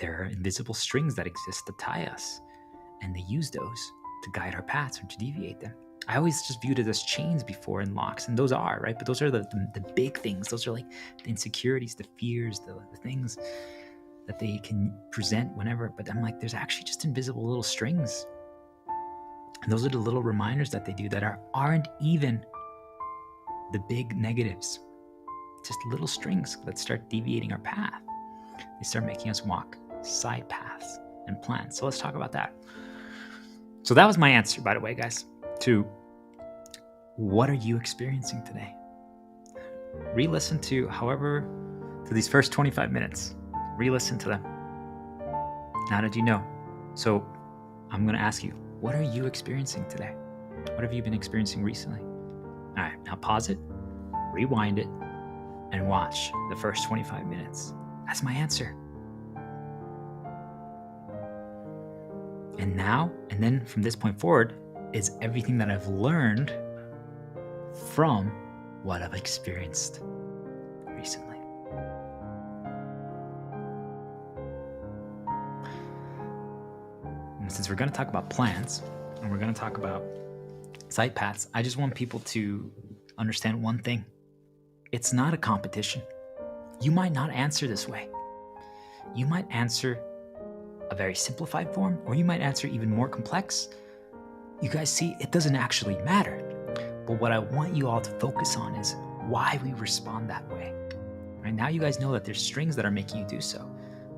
there are invisible strings that exist that tie us, and they use those to guide our paths or to deviate them. I always just viewed it as chains before and locks, and those are, right? But those are the big things. Those are like the insecurities, the fears, the things that they can present whenever. But I'm like, there's actually just invisible little strings. And those are the little reminders that they do that aren't even the big negatives. Just little strings that start deviating our path. They start making us walk side paths and plans. So let's talk about that. So that was my answer, by the way, guys, to what are you experiencing today? Re-listen to these first 25 minutes. Re-listen to them. Now that you know. So I'm going to ask you, what are you experiencing today? What have you been experiencing recently? All right, now pause it, rewind it, and watch the first 25 minutes. That's my answer. And now, and then from this point forward, is everything that I've learned from what I've experienced recently. And since we're going to talk about plans, and we're going to talk about side paths, I just want people to understand one thing. It's not a competition. You might not answer this way. You might answer a very simplified form, or you might answer even more complex. You guys see, it doesn't actually matter. But what I want you all to focus on is why we respond that way. Right now, you guys know that there's strings that are making you do so,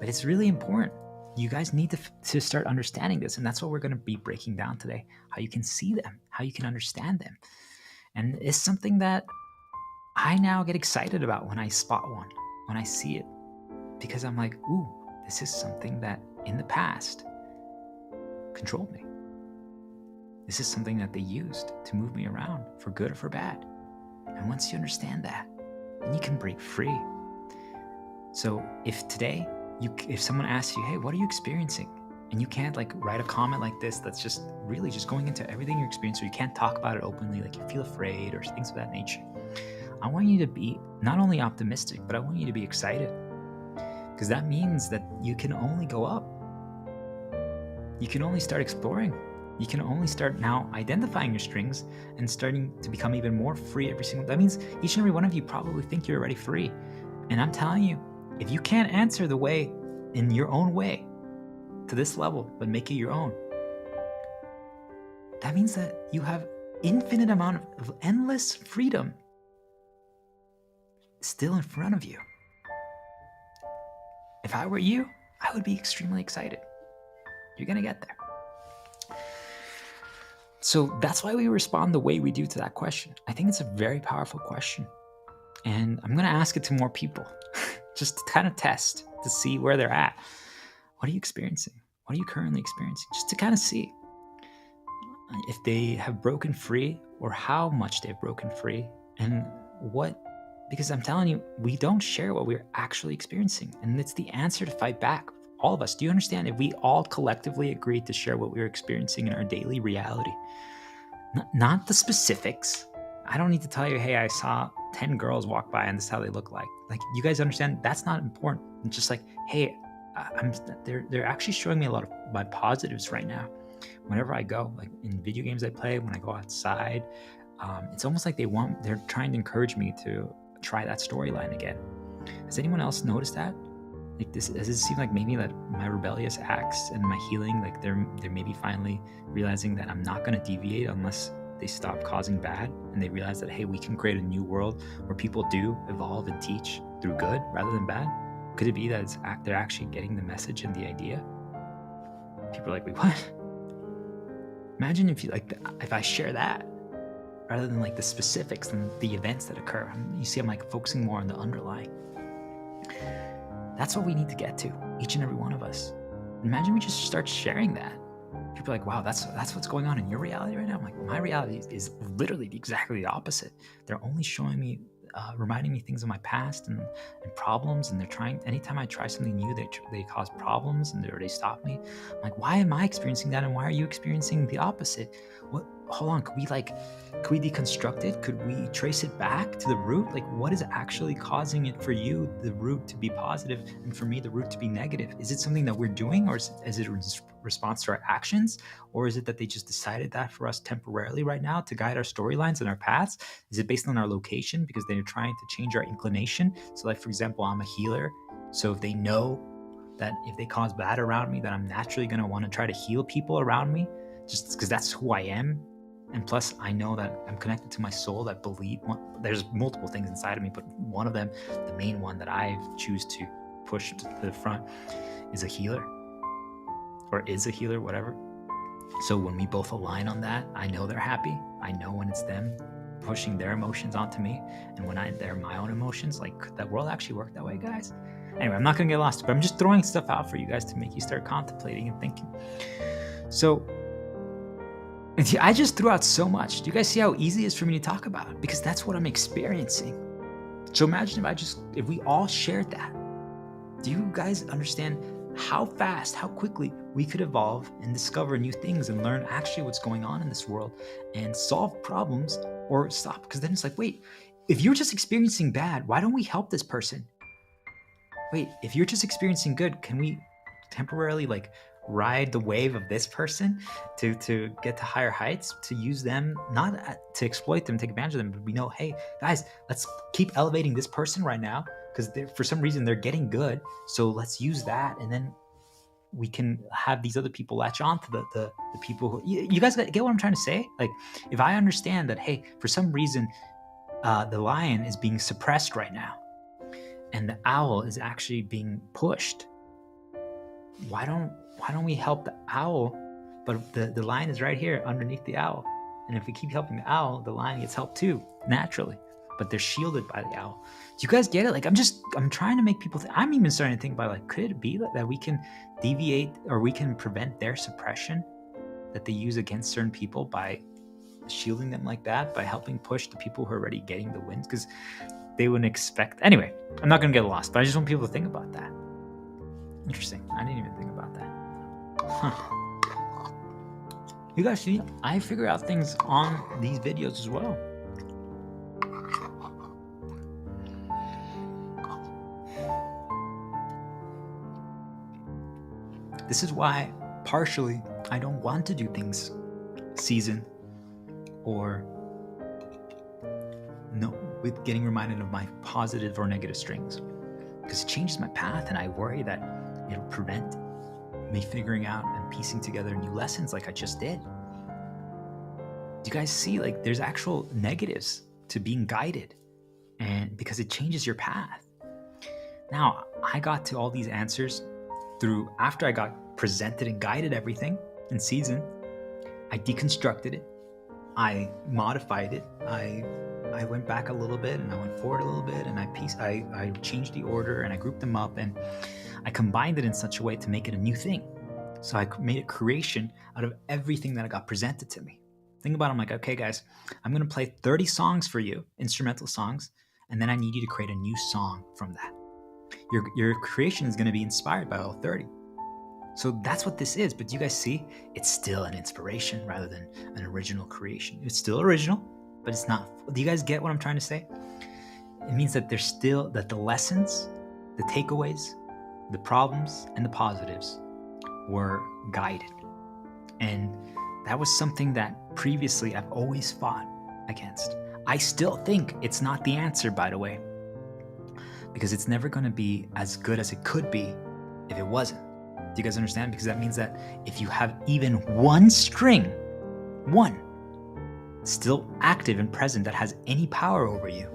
but it's really important. You guys need to start understanding this, and that's what we're going to be breaking down today, how you can see them, how you can understand them. And it's something that I now get excited about when I spot one, when I see it, because I'm like, ooh, this is something that in the past controlled me. This is something that they used to move me around for good or for bad. And once you understand that, then you can break free. So if today, if someone asks you, hey, what are you experiencing? And you can't like write a comment like this that's just really just going into everything you're experiencing, or you can't talk about it openly, like you feel afraid or things of that nature. I want you to be not only optimistic, but I want you to be excited, because that means that you can only go up. You can only start exploring. You can only start now identifying your strings and starting to become even more free every single. That means each and every one of you probably think you're already free. And I'm telling you, if you can't answer the way in your own way to this level, but make it your own, that means that you have infinite amount of endless freedom still in front of you. If I were you, I would be extremely excited. You're going to get there. So that's why we respond the way we do to that question. I think it's a very powerful question. And I'm going to ask it to more people just to kind of test to see where they're at. What are you experiencing? What are you currently experiencing? Just to kind of see if they have broken free or how much they've broken free and what, because I'm telling you, we don't share what we're actually experiencing. And it's the answer to fight back. All of us. Do you understand? If we all collectively agreed to share what we're experiencing in our daily reality, not the specifics. I don't need to tell you, hey, I saw 10 girls walk by and this is how they look like. Like, you guys understand? That's not important. It's just like, hey, they're actually showing me a lot of my positives right now. Whenever I go, like in video games I play, when I go outside, it's almost like they're trying to encourage me to try that storyline again. Has anyone else noticed that? Like this, does it seem like maybe that my rebellious acts and my healing, like they're maybe finally realizing that I'm not going to deviate unless they stop causing bad, and they realize that, hey, we can create a new world where people do evolve and teach through good rather than bad? Could it be that they're actually getting the message and the idea? People are like, wait, what? Imagine if I share that rather than like the specifics and the events that occur. You see, I'm like focusing more on the underlying. That's what we need to get to, each and every one of us. Imagine we just start sharing that. People are like, wow, that's what's going on in your reality right now. I'm like, my reality is literally exactly the opposite. They're only showing me, reminding me things of my past and problems, and they're trying, anytime I try something new, they cause problems and they stop me. I'm like, why am I experiencing that, and why are you experiencing the opposite? hold on, could we deconstruct it? Could we trace it back to the root? Like, what is actually causing it for you, the root to be positive, and for me, the root to be negative? Is it something that we're doing, or is it a response to our actions? Or is it that they just decided that for us temporarily right now to guide our storylines and our paths? Is it based on our location because they're trying to change our inclination? So like, for example, I'm a healer. So if they know that if they cause bad around me, that I'm naturally going to want to try to heal people around me, just because that's who I am. And plus, I know that I'm connected to my soul that there's multiple things inside of me, but one of them, the main one that I choose to push to the front, is a healer, whatever. So when we both align on that, I know they're happy. I know when it's them pushing their emotions onto me, and when they're my own emotions. Like, could that world actually work that way, guys? Anyway, I'm not going to get lost, but I'm just throwing stuff out for you guys to make you start contemplating and thinking. So I just threw out so much. Do you guys see how easy it is for me to talk about? Because that's what I'm experiencing. So imagine if we all shared that. Do you guys understand how fast, how quickly we could evolve and discover new things and learn actually what's going on in this world and solve problems or stop? Because then it's like, wait, if you're just experiencing bad, why don't we help this person? Wait, if you're just experiencing good, can we temporarily ride the wave of this person to get to higher heights, to use them, not to exploit them, take advantage of them, but we know, hey guys, let's keep elevating this person right now because for some reason they're getting good. So let's use that, and then we can have these other people latch on to the people who, you guys get what I'm trying to say? Like, if I understand that, hey, for some reason the lion is being suppressed right now and the owl is actually being pushed, why don't we help the owl? But the lion is right here underneath the owl. And if we keep helping the owl, the lion gets helped too, naturally. But they're shielded by the owl. Do you guys get it? Like, I'm trying to make people think. I'm even starting to think about, could it be that we can deviate, or we can prevent their suppression that they use against certain people by shielding them like that, by helping push the people who are already getting the wins? Because they wouldn't expect. Anyway, I'm not going to get lost, but I just want people to think about that. Interesting. I didn't even think about that. Huh. You guys see, I figure out things on these videos as well. This is why, partially, I don't want to do things season or with getting reminded of my positive or negative strings, because it changes my path, and I worry that it'll prevent me figuring out and piecing together new lessons like I just did. Do you guys see, there's actual negatives to being guided, and because it changes your path. Now, I got to all these answers after I got presented and guided everything in season. I deconstructed it, I modified it, I went back a little bit, and I went forward a little bit, and I changed the order, and I grouped them up, and I combined it in such a way to make it a new thing. So I made a creation out of everything that got presented to me. Think about it, I'm like, okay guys, I'm going to play 30 songs for you, instrumental songs, and then I need you to create a new song from that. Your creation is going to be inspired by all 30. So that's what this is. But do you guys see? It's still an inspiration rather than an original creation. It's still original, but it's not. Do you guys get what I'm trying to say? It means that that the lessons, the takeaways, the problems, and the positives were guided. And that was something that previously I've always fought against. I still think it's not the answer, by the way, because it's never going to be as good as it could be if it wasn't. Do you guys understand? Because that means that if you have even one string, still active and present that has any power over you,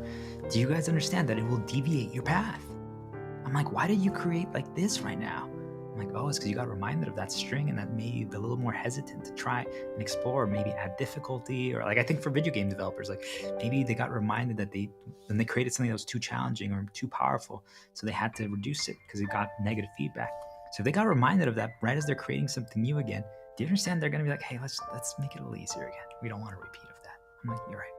do you guys understand that it will deviate your path? I'm like, why did you create like this right now? I'm like, oh, it's because you got reminded of that string, and that made you a little more hesitant to try and explore, maybe add difficulty, or I think for video game developers, maybe they got reminded that when they created something that was too challenging or too powerful, so they had to reduce it because it got negative feedback. So if they got reminded of that right as they're creating something new again, do you understand? They're going to be like, hey, let's make it a little easier again. We don't want a repeat of that. I'm like, you're right.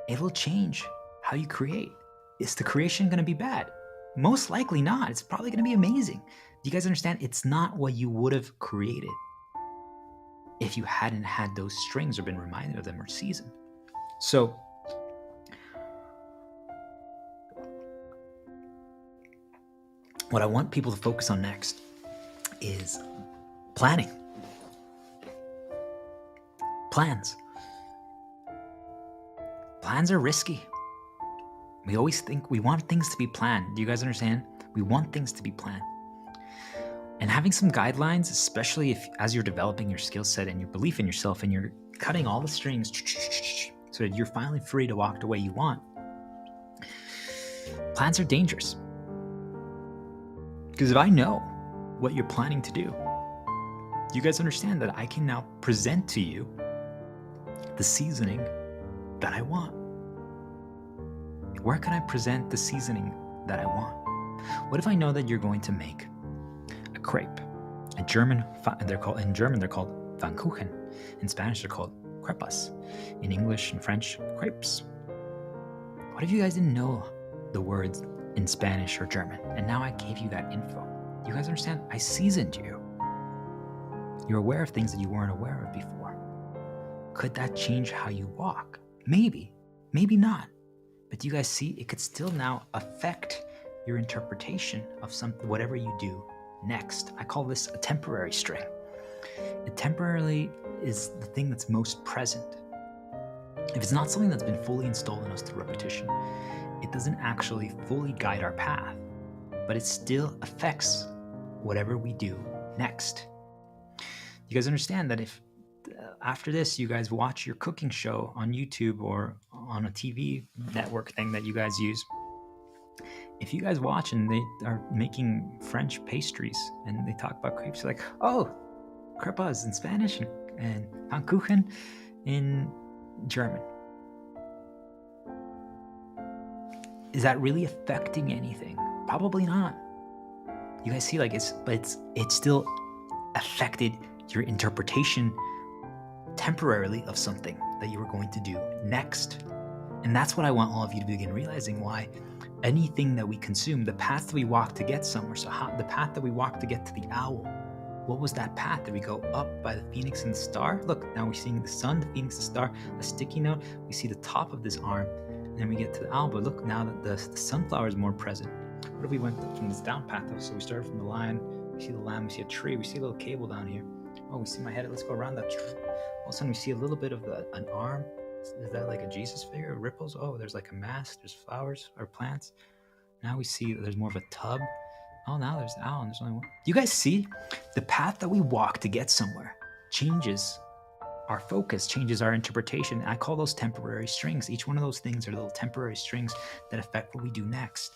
It will change how you create. Is the creation going to be bad? Most likely not. It's probably going to be amazing. Do you guys understand? It's not what you would have created. if you hadn't had those strings or been reminded of them or seasoned. So what I want people to focus on next is planning. Plans. Plans are risky. We always think we want things to be planned. Do you guys understand? We want things to be planned. And having some guidelines, especially if as you're developing your skill set and your belief in yourself and you're cutting all the strings so that you're finally free to walk the way you want. Plans are dangerous. Because if I know what you're planning to do, you guys understand that I can now present to you the seasoning that I want. Where can I present the seasoning that I want? What if I know that you're going to make a crepe? In German they're called Pfannkuchen. In Spanish they're called crepas. In English and French, crepes. What if you guys didn't know the words in Spanish or German, and now I gave you that info? You guys understand? I seasoned you. You're aware of things that you weren't aware of before. Could that change how you walk? Maybe, maybe not. But do you guys see? It could still now affect your interpretation of whatever you do next. I call this a temporary string. It temporarily is the thing that's most present. If it's not something that's been fully installed in us through repetition, it doesn't actually fully guide our path, but it still affects whatever we do next. You guys understand that if after this you guys watch your cooking show on YouTube or on a TV network thing that you guys use, if you guys watch and they are making French pastries and they talk about crepes, you're like, oh, crepas in Spanish and Pfannkuchen in German. Is that really affecting anything? Probably not. You guys see, like it's still affected your interpretation temporarily of something that you were going to do next. And that's what I want all of you to begin realizing, why anything that we consume, the path that we walk to get somewhere, the path that we walk to get to the owl, what was that path? Did we go up by the phoenix and the star? Look, now we're seeing the sun, the phoenix, the star, a sticky note. We see the top of this arm, and then we get to the owl. But look, now that the sunflower is more present. What if we went from this down path? So we started from the lion, we see the lamb, we see a tree, we see a little cable down here. Oh, we see my head. Let's go around that tree. All of a sudden, we see a little bit of an arm. Is that like a Jesus figure? Ripples? Oh, there's like a mask. There's flowers or plants. Now we see that there's more of a tub. Oh, now there's the owl and there's only one. You guys see? The path that we walk to get somewhere changes our focus, changes our interpretation. I call those temporary strings. Each one of those things are little temporary strings that affect what we do next.